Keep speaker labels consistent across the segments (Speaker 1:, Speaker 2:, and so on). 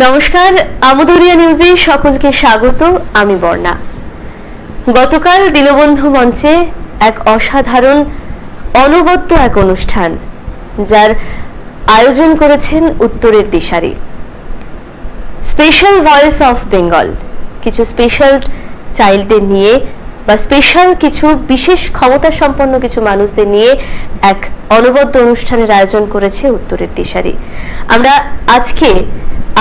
Speaker 1: নমস্কার, আমদরিয়া নিউজে সকলকে স্বাগত। আমি বর্ণা। গতকাল দীনবন্ধু মঞ্চে এক অসাধারণ অনবদ্য এক অনুষ্ঠান, যার আয়োজন করেছেন উত্তরের দিশারি, স্পেশাল ভয়েস অফ বেঙ্গল। কিছু স্পেশাল চাইল্ডদের নিয়ে বা স্পেশাল কিছু বিশেষ ক্ষমতা সম্পন্ন কিছু মানুষদের নিয়ে এক অনবদ্য অনুষ্ঠানের আয়োজন করেছে উত্তরের দিশারি। আমরা আজকে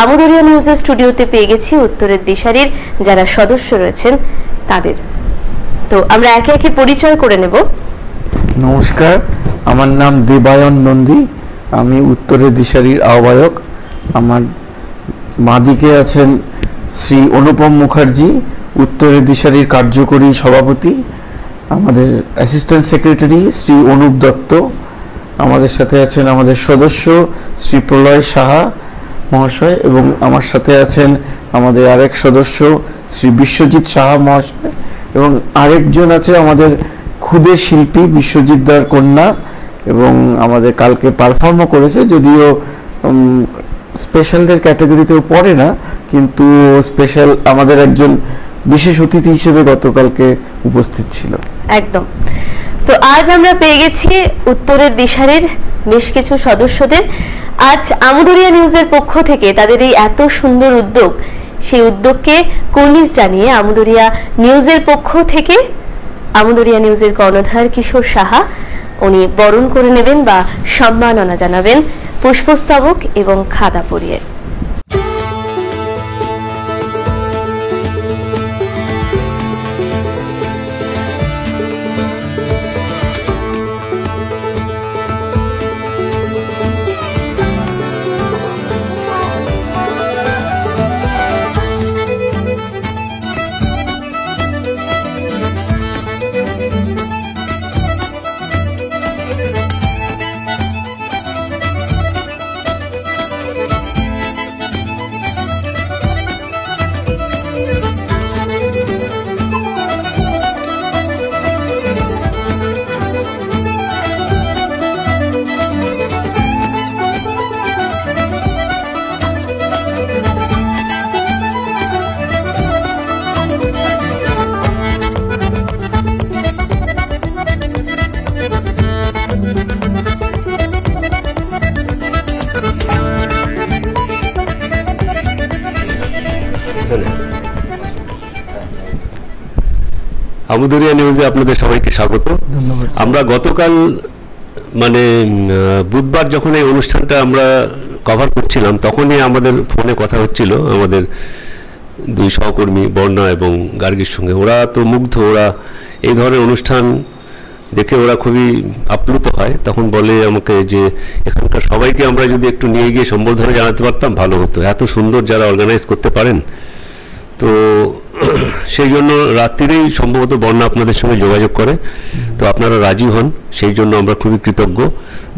Speaker 1: আমদরিয়া নিউজের স্টুডিওতে পেয়ে গেছি উত্তরের দিশারির যারা সদস্য রয়েছেন তাদের। তো আমরা একে একে পরিচয় করে নেব।
Speaker 2: নমস্কার, আমার নাম দেবায়ন নন্দী, আমি উত্তরের দিশারির আহ্বায়ক। আমার মাদিকে আছেন শ্রী অনুপম মুখার্জি, উত্তরের দিশারির কার্যকরী সভাপতি। আমাদের অ্যাসিস্ট্যান্ট সেক্রেটারি শ্রী অনুপ দত্ত। আমাদের সাথে আছেন আমাদের সদস্য শ্রী প্রলয় সাহা মহাশয়, এবং আমার সাথে আছেন আমাদের আরেক সদস্য শ্রী বিশ্বজিৎ সাহা মহাশয়, এবং আরেকজন আছে আমাদের ক্ষুদে শিল্পী বিশ্বজিৎ দার কন্যা, এবং আমাদের কালকে পারফর্মও করেছে, যদিও স্পেশালদের ক্যাটাগরিতেও পড়ে না, কিন্তু স্পেশাল আমাদের একজন বিশেষ অতিথি হিসেবে গতকালকে উপস্থিত ছিল। একদম।
Speaker 1: তো আজ আমরা পেয়ে গেছি উত্তরের দিশারির বেশ কিছু সদস্যদের। আজ আমদরিয়া নিউজের পক্ষ থেকে তাদের এই এত সুন্দর উদ্যোগ, সেই উদ্যোগকে কুর্নিশ জানিয়ে আমদরিয়া নিউজের পক্ষ থেকে আমদরিয়া নিউজের কর্ণধার কিশোর সাহা উনি বরণ করে নেবেন বা সম্মাননা জানাবেন পুষ্পস্তবক এবং খাদা পরিয়ে।
Speaker 3: আমদরিয়া নিউজে আপনাদের সবাইকে স্বাগত। আমরা গতকাল মানে বুধবার যখন এই অনুষ্ঠানটা আমরা কভার করছিলাম, তখনই আমাদের ফোনে কথা হচ্ছিল আমাদের দুই সহকর্মী বর্ণা এবং গার্গীর সঙ্গে। ওরা তো মুগ্ধ, ওরা এই ধরনের অনুষ্ঠান দেখে ওরা খুবই আপ্লুত হয়। তখন বলে আমাকে যে এখানকার সবাইকে আমরা যদি একটু নিয়ে গিয়ে সম্বর্ধনা জানাতে পারতাম ভালো হতো, এত সুন্দর যারা অর্গানাইজ করতে পারেন। তো সেই জন্য রাত্রিরেই সম্ভবত বর্ণা আপনাদের সঙ্গে যোগাযোগ করে, তো আপনারা রাজি হন, সেই জন্য আমরা খুবই কৃতজ্ঞ।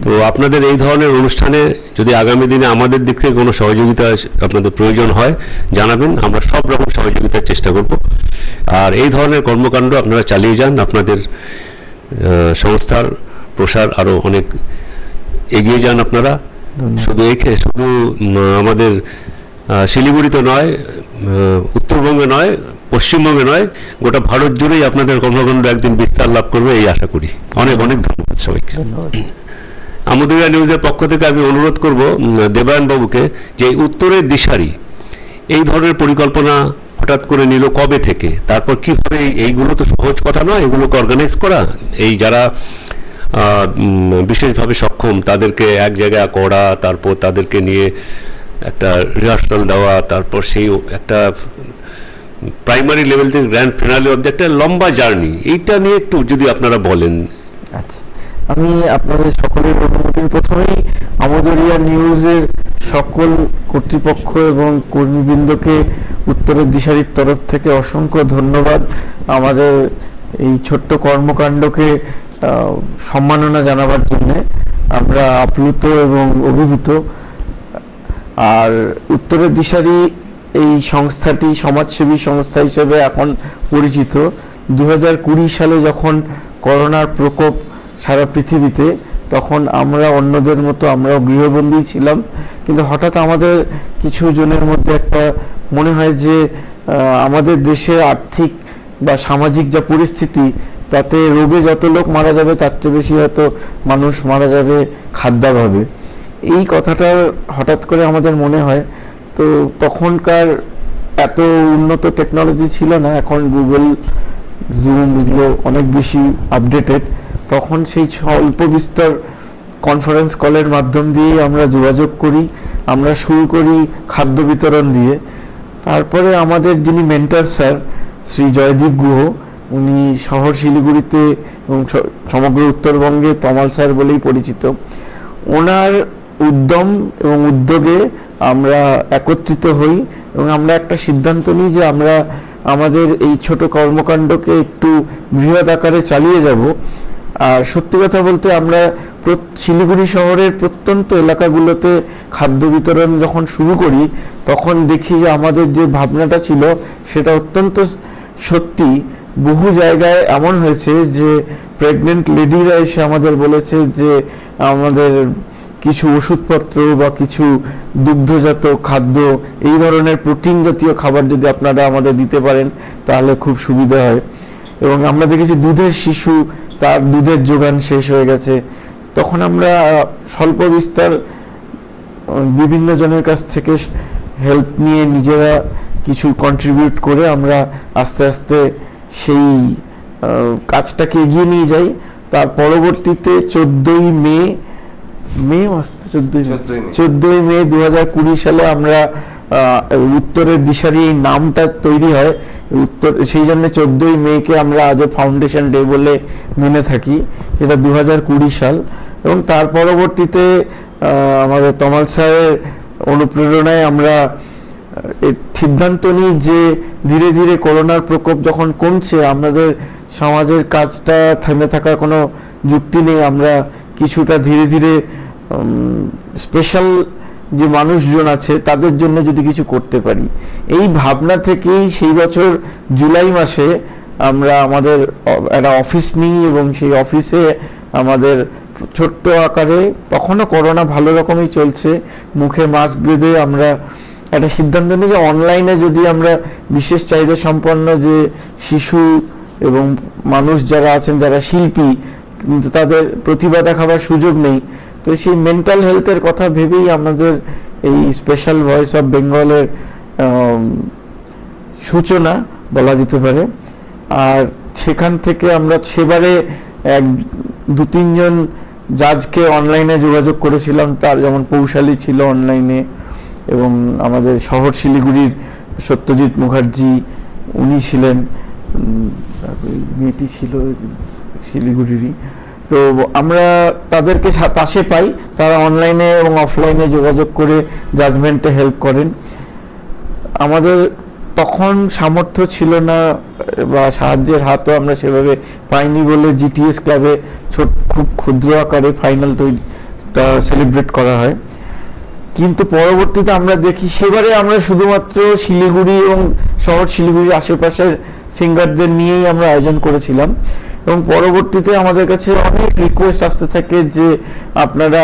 Speaker 3: তো আপনাদের এই ধরনের অনুষ্ঠানে যদি আগামী দিনে আমাদের দিক থেকে কোনো সহযোগিতা আপনাদের প্রয়োজন হয় জানাবেন, আমরা সব রকম সহযোগিতার চেষ্টা করব। আর এই ধরনের কর্মকাণ্ড আপনারা চালিয়ে যান, আপনাদের সংস্থার প্রসার আরও অনেক এগিয়ে যান আপনারা। শুধু শুধু আমাদের শিলিগুড়িতে নয়, উত্তরবঙ্গে নয়, পশ্চিমবঙ্গে নয়, গোটা ভারত জুড়েই আপনাদের কর্মকাণ্ড একদিন বিস্তার লাভ করবে এই আশা করি। অনেক অনেক ধন্যবাদ সবাইকে। আমদরিয়া নিউজের পক্ষ থেকে আমি অনুরোধ করব দেবায়ন বাবুকে যে উত্তরের দিশারি এই ধরনের পরিকল্পনা হঠাৎ করে নিল কবে থেকে, তারপর কীভাবে, এইগুলো তো সহজ কথা নয়, এগুলোকে অর্গানাইজ করা, এই যারা বিশেষভাবে সক্ষম তাদেরকে এক জায়গায় করা, তারপর তাদেরকে নিয়ে একটা রিহার্সাল দেওয়া, তারপর সেই একটা প্রাইমারি লেভেল থেকে গ্র্যান্ড ফিনালে অবধি একটা লম্বা জার্নি, এইটা নিয়ে একটু যদি আপনারা বলেন।
Speaker 2: আচ্ছা, আমি আপনাদের সকলের অনুমতির প্রথমেই আমদরিয়া নিউজের সকল কর্তৃপক্ষ এবং কর্মীবৃন্দকে উত্তরের দিশারির তরফ থেকে অসংখ্য ধন্যবাদ। আমাদের এই ছোট্ট কর্মকাণ্ডকে সম্মাননা জানাবার জন্যে আমরা আপ্লুত এবং অভিভূত। আর উত্তরের দিশারি এই সংস্থাটি সমাজসেবী সংস্থা হিসেবে এখন পরিচিত। 2020 সালে যখন করোনার প্রকোপ সারা পৃথিবীতে, তখন আমরা অন্যদের মতো আমরাও গৃহবন্দী ছিলাম, কিন্তু হঠাৎ আমাদের কিছু জনের মধ্যে একটা মনে হয় যে আমাদের দেশের আর্থিক বা সামাজিক যা পরিস্থিতি, তাতে রোগে যত লোক মারা যাবে তার চেয়ে বেশি হয়তো মানুষ মারা যাবে খাদ্যাভাবে। এই কথাটা হঠাৎ করে আমাদের মনে হয়। তো তখনকার এত উন্নত টেকনোলজি ছিল না, এখন গুগল, জুম এগুলো অনেক বেশি আপডেটেড। তখন সেই স্বল্প বিস্তর কনফারেন্স কলের মাধ্যম দিয়ে আমরা যোগাযোগ করি, আমরা শুরু করি খাদ্য বিতরণ দিয়ে। তারপরে আমাদের যিনি মেন্টর স্যার শ্রী জয়দীপ গুহ, উনি শহর শিলিগুড়িতে এবং সমগ্র উত্তরবঙ্গে তমাল স্যার বলেই পরিচিত, ওনার উদ্যম এবং উদ্যোগে আমরা একত্রিত হই এবং আমরা একটা সিদ্ধান্ত নিই যে আমরা আমাদের এই ছোট কর্মকাণ্ডকে একটু বৃহৎ আকারে চালিয়ে যাব। আর সত্যি কথা বলতে আমরা শিলিগুড়ি শহরের প্রত্যন্ত এলাকাগুলোতে খাদ্য বিতরণ যখন শুরু করি, তখন দেখি যে আমাদের যে ভাবনাটা ছিল সেটা অত্যন্ত সত্যি। বহু জায়গায় এমন হয়েছে যে প্রেগনেন্ট লেডিরা এসে আমাদের বলেছে যে আমাদের কিছু ওষুধপত্র বা কিছু দুগ্ধজাত খাদ্য, এই ধরনের প্রোটিন জাতীয় খাবার যদি আপনারা আমাদের দিতে পারেন তাহলে খুব সুবিধা হয়। এবং আমরা দেখেছি দুধের শিশু, তার দুধের যোগান শেষ হয়ে গেছে। তখন আমরা স্বল্প বিস্তর বিভিন্ন জনের কাছ থেকে হেল্প নিয়ে নিজেরা কিছু কন্ট্রিবিউট করে আমরা আস্তে আস্তে সেই কাজটাকে এগিয়ে নিয়ে যাই। তার পরবর্তীতে 14ই মে 2020 সালে আমরা উত্তরের দিশারি এই নামটা তৈরি হয়। সেই জন্য 14ই মেকে আমরা আজও ফাউন্ডেশন ডে বলে মেনে থাকি, সেটা 2020 সাল। এবং তার পরবর্তীতে আমাদের তমাল স্যারের অনুপ্রেরণায় আমরা সিদ্ধান্ত নিই যে ধীরে ধীরে করোনার প্রকোপ যখন কমছে, আমাদের সমাজের কাজটা থেমে থাকার কোনো যুক্তি নেই। আমরা কিছুটা ধীরে ধীরে স্পেশাল যে মানুষজন আছে তাদের জন্য যদি কিছু করতে পারি, এই ভাবনা থেকেই সেই বছর জুলাই মাসে আমরা আমাদের একটা অফিস নিই এবং সেই অফিসে আমাদের ছোট্ট আকারে, তখনও করোনা ভালো রকমই চলছে, মুখে মাস্ক বেঁধে আমরা একটা সিদ্ধান্ত নিই যে অনলাইনে যদি আমরা বিশেষ চাহিদা সম্পন্ন যে শিশু এবং মানুষ যারা আছেন, যারা শিল্পী কিন্তু তাদের প্রতিভা দেখাবার সুযোগ নেই, তো সেই মেন্টাল হেলথের কথা ভেবেই আমাদের এই স্পেশাল ভয়েস অফ বেঙ্গলের সূচনা বলা যেতে পারে। আর সেখান থেকে আমরা সেবারে 2-3 জন জাজকে অনলাইনে যোগাযোগ করেছিলাম। তার যেমন পৌশালী ছিল অনলাইনে, এবং আমাদের শহর শিলিগুড়ির সত্যজিৎ মুখার্জি উনি ছিলেন, মেয়েটি ছিল শিলিগুড়িরই। তো আমরা তাদেরকে পাশে পাই, তারা অনলাইনে এবং অফলাইনে যোগাযোগ করে জাজমেন্টে হেল্প করেন। আমাদের তখন সামর্থ্য ছিল না বা সাহায্যের হাতও আমরা সেভাবে পাইনি বলে জিটিএস ক্লাবে খুব ক্ষুদ্র আকারে ফাইনাল সেলিব্রেট করা হয়। কিন্তু পরবর্তীতে আমরা দেখি সেবারে আমরা শুধুমাত্র শিলিগুড়ি এবং শহর শিলিগুড়ির আশেপাশের সিঙ্গারদের নিয়েই আমরা আয়োজন করেছিলাম, এবং পরবর্তীতে আমাদের কাছে অনেক রিকোয়েস্ট আসতে থাকে যে আপনারা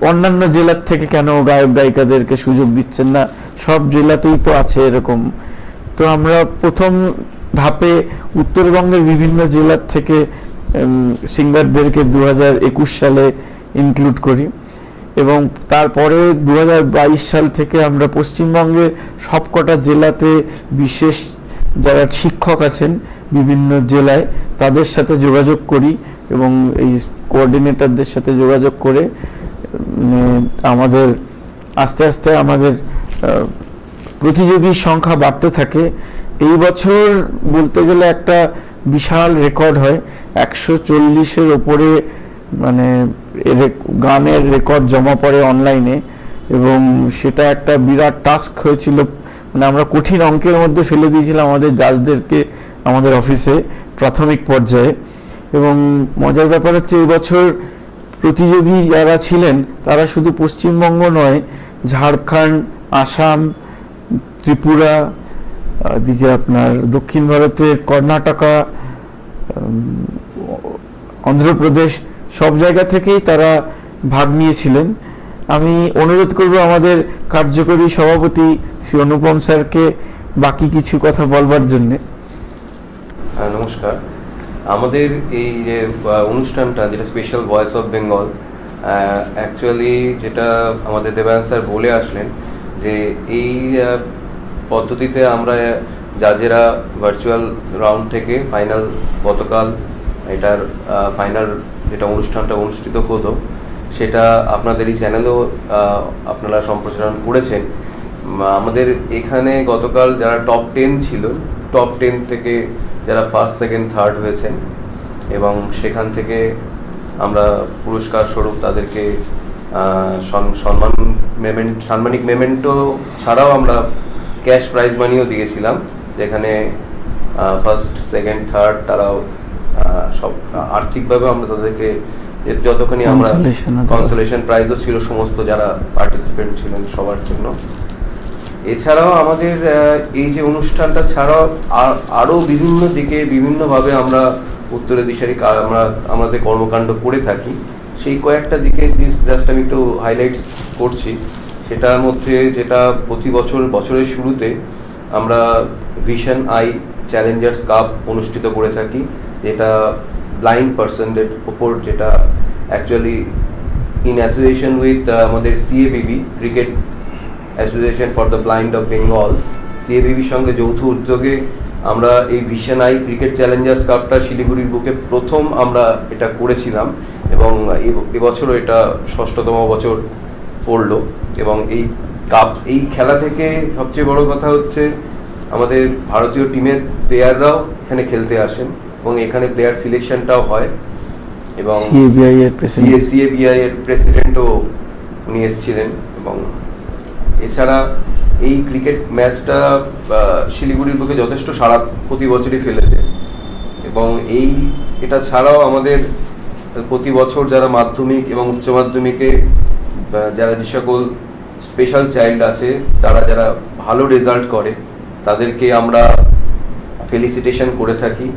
Speaker 2: অন্যান্য জেলার থেকে কেন গায়ক গায়িকাদেরকে সুযোগ দিচ্ছেন না, সব জেলাতেই তো আছে এরকম। তো আমরা প্রথম ধাপে উত্তরবঙ্গের বিভিন্ন জেলার থেকে সিঙ্গারদেরকে 2021 সালে ইনক্লুড করি, এবং তারপরে 2022 সাল থেকে আমরা পশ্চিমবঙ্গের সবকটা জেলাতে বিশেষ যারা শিক্ষক আছেন বিভিন্ন জেলায় তাদের সাথে যোগাযোগ করি এবং এই কোঅর্ডিনেটরদের সাথে যোগাযোগ করে আমাদের আস্তে আস্তে আমাদের প্রতিযোগীর সংখ্যা বাড়তে থাকে। এই বছর বলতে গেলে একটা বিশাল রেকর্ড হয়, 140-এর ওপরে মানে গানের রেকর্ড জমা পড়ে অনলাইনে, এবং সেটা একটা বিরাট টাস্ক হয়েছিল। মানে আমরা কঠিন অঙ্কের মধ্যে ফেলে দিয়েছিলাম আমাদের জাজদেরকে আমাদের অফিসে প্রাথমিক পর্যায়ে। এবং মজার ব্যাপার হচ্ছে এই বছর প্রতিযোগী যারা ছিলেন তারা শুধু পশ্চিমবঙ্গ নয়, ঝাড়খণ্ড, আসাম, ত্রিপুরা, দিকে আপনার দক্ষিণ ভারতের কর্ণাটকা, অন্ধ্রপ্রদেশ সব জায়গা থেকেই তারা ভাগ নিয়েছিলেন। আমি অনুরোধ করব আমাদের কার্যকরী সভাপতি শ্রী অনুপম স্যারকে বাকি কিছু কথা বলবার জন্য।
Speaker 4: নমস্কার। আমাদের এই যে অনুষ্ঠানটা, যেটা special voice of Bengal, actually যেটা আমাদের দেবায়ন স্যার বলে আসলেন যে এই পদ্ধতিতে আমরা জাজেরা ভার্চুয়াল রাউন্ড থেকে ফাইনাল, গতকাল এটার ফাইনাল যেটা অনুষ্ঠানটা অনুষ্ঠিত হতো সেটা আপনাদের এই চ্যানেলেও আপনারা সম্প্রচারণ করেছেন। আমাদের এখানে গতকাল যারা টপ 10 ছিল, টপ 10 থেকে যারা ফার্স্ট, সেকেন্ড, থার্ড হয়েছেন এবং সেখান থেকে আমরা পুরস্কার স্বরূপ তাদেরকে সাম্মানিক মেমেন্টো ছাড়াও আমরা ক্যাশ প্রাইজ মানিও দিয়েছিলাম, যেখানে ফার্স্ট, সেকেন্ড, থার্ড তারাও সব আর্থিকভাবে আমরা তাদেরকে যতখানি আমরা কনসোলেশন প্রাইজও ছিল সমস্ত যারা পার্টিসিপেন্ট ছিলেন সবার জন্য। এছাড়াও আমাদের এই যে অনুষ্ঠানটা ছাড়াও আরও বিভিন্ন দিকে বিভিন্নভাবে আমরা উত্তরে দিশারি আমরা আমাদের কর্মকাণ্ড করে থাকি। সেই কয়েকটা দিকে জাস্ট আমি একটু হাইলাইটস করছি। সেটার মধ্যে যেটা প্রতি বছরের শুরুতে আমরা ভিশন আই চ্যালেঞ্জার্স কাপ অনুষ্ঠিত করে থাকি, যেটা ব্লাইন্ড পার্সনদের উপর, যেটা অ্যাকচুয়ালি ইন অ্যাসোসিয়েশন উইথ আমাদের CABB, cricket association for the blind of Bengal, সিএবিবির সঙ্গে যৌথ উদ্যোগে আমরা এই ভিশন আই ক্রিকেট চ্যালেঞ্জার্স কাপটা শিলিগুড়ির বুকে প্রথম আমরা এটা করেছিলাম এবং এবছরও এটা 6তম বছর পড়লো। এবং এই কাপ, এই খেলা থেকে সবচেয়ে বড় কথা হচ্ছে আমাদের ভারতীয় টিমের প্লেয়াররাও এখানে খেলতে আসেন এবং এখানে প্লেয়ার সিলেকশনটাও হয় এবং সিএবিআই এর প্রেসিডেন্টও উনি এসেছিলেন। এবং এছাড়া এই ক্রিকেট ম্যাচটা শিলিগুড়ির বুকে যথেষ্ট সাড়া প্রতি বছরই ফেলেছে এবং এটা ছাড়াও আমাদের প্রতি বছর যারা মাধ্যমিক এবং উচ্চ মাধ্যমিকে যারা যে সকল স্পেশাল চাইল্ড আছে, তারা যারা ভালো রেজাল্ট করে তাদেরকে আমরা ফেলিসিটেশন করে থাকি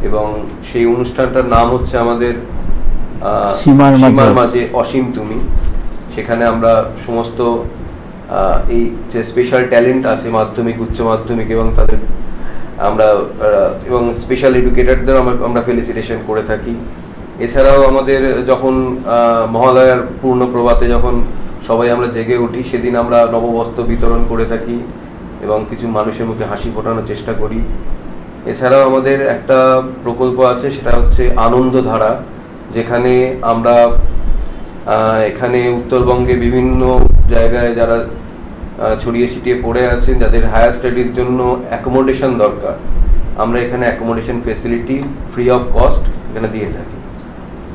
Speaker 4: এবং সেই অনুষ্ঠানটার নাম হচ্ছে আমাদের সীমার মাঝে অসীম তুমি। সেখানে আমরা সমস্ত এই যে স্পেশাল ট্যালেন্ট আছে মাধ্যমিক, উচ্চ মাধ্যমিক এবং তাদের আমরা এবং স্পেশাল এডুকেটরদের আমরা ফেলিসিটেশন করে থাকি। এছাড়াও আমাদের যখন মহালয়ার পূর্ণ প্রভাতে যখন সবাই আমরা জেগে উঠি, সেদিন আমরা নববস্ত্র বিতরণ করে থাকি এবং কিছু মানুষের মুখে হাসি ফোটানোর চেষ্টা করি। এছাড়াও আমাদের একটা প্রকল্প আছে, সেটা হচ্ছে আনন্দধারা, যেখানে আমরা এখানে উত্তরবঙ্গে বিভিন্ন জায়গায় যারা ছড়িয়ে ছিটিয়ে পড়ে আছেন, যাদের হায়ার স্টাডিজ জন্য অ্যাকোমোডেশন দরকার, আমরা এখানে accommodation facility free of cost এখানে দিয়ে থাকি।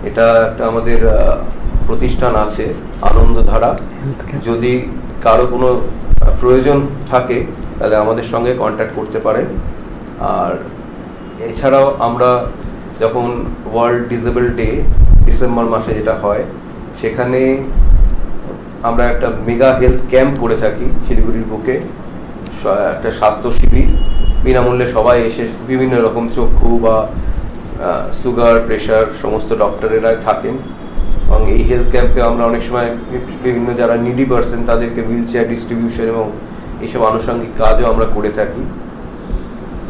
Speaker 4: এটা একটা আমাদের প্রতিষ্ঠান আছে আনন্দধারা। যদি কারো কোনো প্রয়োজন থাকে তাহলে আমাদের সঙ্গে কন্ট্যাক্ট করতে পারেন। আর এছাড়াও আমরা যখন ওয়ার্ল্ড ডিসেবল ডে ডিসেম্বর মাসে যেটা হয়, সেখানে আমরা একটা মেগা হেলথ ক্যাম্প করে থাকি শিলিগুড়ির বুকে, একটা স্বাস্থ্য শিবির, বিনামূল্যে সবাই এসে বিভিন্ন রকম চক্ষু বা সুগার, প্রেশার সমস্ত ডক্টরেরা থাকেন এবং এই হেলথ ক্যাম্পে আমরা অনেক সময় বিভিন্ন যারা নিডি পারসন তাদেরকে হুইল চেয়ার ডিস্ট্রিবিউশন এবং এইসব আনুষঙ্গিক কাজও আমরা করে থাকি।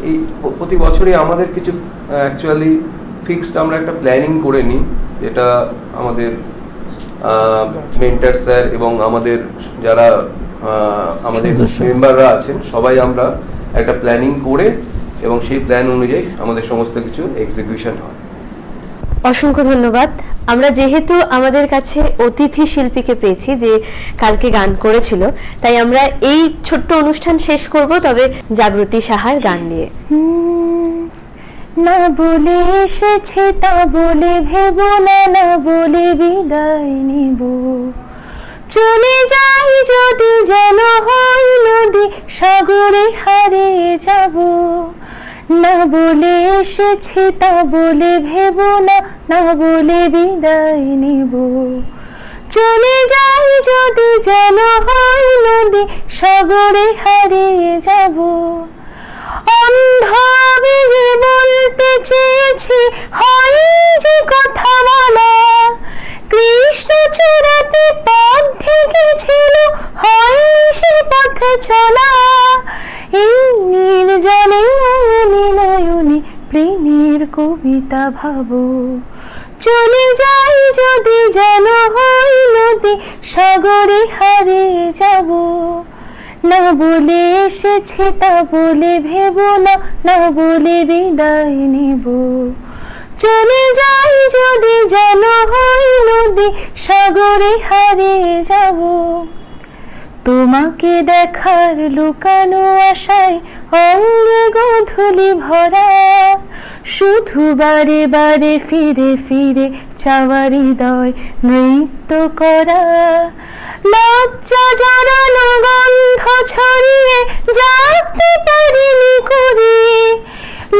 Speaker 4: এই প্রতি বছরই আমাদের কিছু অ্যাকচুয়ালি ফিক্সড আমরা একটা প্ল্যানিং করে নিই, যেটা আমাদের মেন্টার স্যার এবং আমাদের যারা আমাদের মেম্বাররা আছেন সবাই আমরা একটা প্ল্যানিং করে এবং সেই প্ল্যান অনুযায়ী আমাদের সমস্ত কিছু এক্সিকিউশন হয়।
Speaker 1: অসংখ্য ধন্যবাদ। আমরা যেহেতু আমাদের কাছে অতিথি শিল্পীকে পেয়েছি যে কালকে গান করেছিল, তাই আমরা এই ছোট্ট অনুষ্ঠান শেষ করব তবে জাগৃতি সাহার গান দিয়ে।
Speaker 5: না বলে এসেছে তা বলে ভেব না, না বলে বিদায় নিব, চলে যাই যদি যেন হয় নদী সাগরে হারিয়ে যাব। না বলে এসেছে তা বলে ভেব না, না বলে বিদায় নিব, চলে যাই যদি যেন হয় নদী সাগরে হারিয়ে যাব। অন্ধ আবেগে বলতে চেয়েছি, হয়নি যে কথা বলা। কৃষ্ণ চূড়াতে পথ ঢেকেছিল, হয়নি সে পথে চলা। এই নির্জনে নয়নে নয়নে প্রেমের কবিতা ভাবো। চলে যাই যদি যেন হই নদী, সাগরে হারিয়ে যাব। না বলে এসেছে তা বলে ভেবো না, না বলে বিদায় নেব। চলে যাই যদি যেন হই নদী, সাগরে হারিয়ে যাব। তোমাকে দেখার লুকানো আশায় অঙ্গে গোধূলি ভরা, শুধু বারে বারে ফিরে ফিরে চাওয়ার হৃদয় নৃত্য করা। লজ্জা জড়ানো গন্ধ ছড়িয়ে জাগতে পারিনি কুড়িয়ে,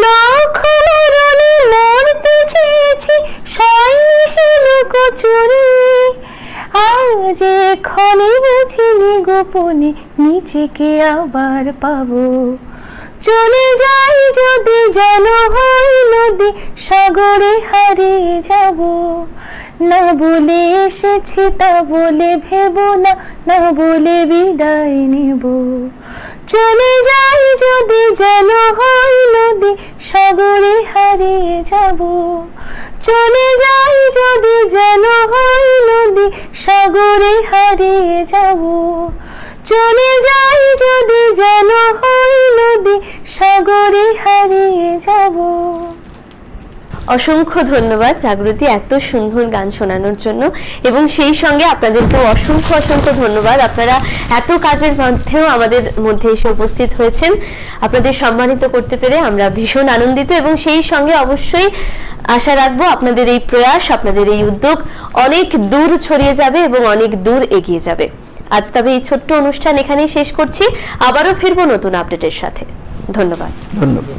Speaker 5: লক্ষ মরণে মরতে চেয়েছি সয়নি সে লুকোচুরি। আজ এক্ষণে বুঝিনি গোপনে নিজেকে আবার পাবো। চলে যাই যদি যেন হই নদী, সাগরে হারিয়ে যাব। না বলে এসেছি তা বলে ভেবো না, না বলে বিদায় নেব। চলে যাই যদি যেন হই নদী, সাগরে হারিয়ে যাব। চলে যাই যদি যেন হই নদী, সাগরে হারিয়ে যাব। চলে যাই যদি যেন হই নদী, সাগরে হারিয়ে যাব।
Speaker 1: অসংখ্য ধন্যবাদ জাগৃতি এত সুন্দর গান শোনানোর জন্য, এবং সেই সঙ্গে আপনাদেরকেও অসংখ্য অসংখ্য ধন্যবাদ। আপনারা এত কাজের মধ্যেও আমাদের মধ্যে এসে উপস্থিত হয়েছেন। আপনাদের সম্মানিত করতে পেরে আমরা ভীষণ আনন্দিত, এবং সেই সঙ্গে অবশ্যই আশা রাখবো আপনাদের এই প্রয়াস, আপনাদের এই উদ্যোগ অনেক দূর ছড়িয়ে যাবে এবং অনেক দূর এগিয়ে যাবে। আজ তবে এই ছোট্ট অনুষ্ঠান এখানেই শেষ করছি। আবারও ফিরবো নতুন আপডেটের সাথে। ধন্যবাদ।
Speaker 2: ধন্যবাদ।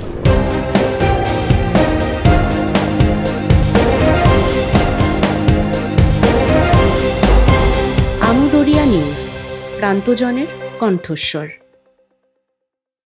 Speaker 6: আমদরিয়া নিউজ, প্রান্তজনের কণ্ঠস্বর।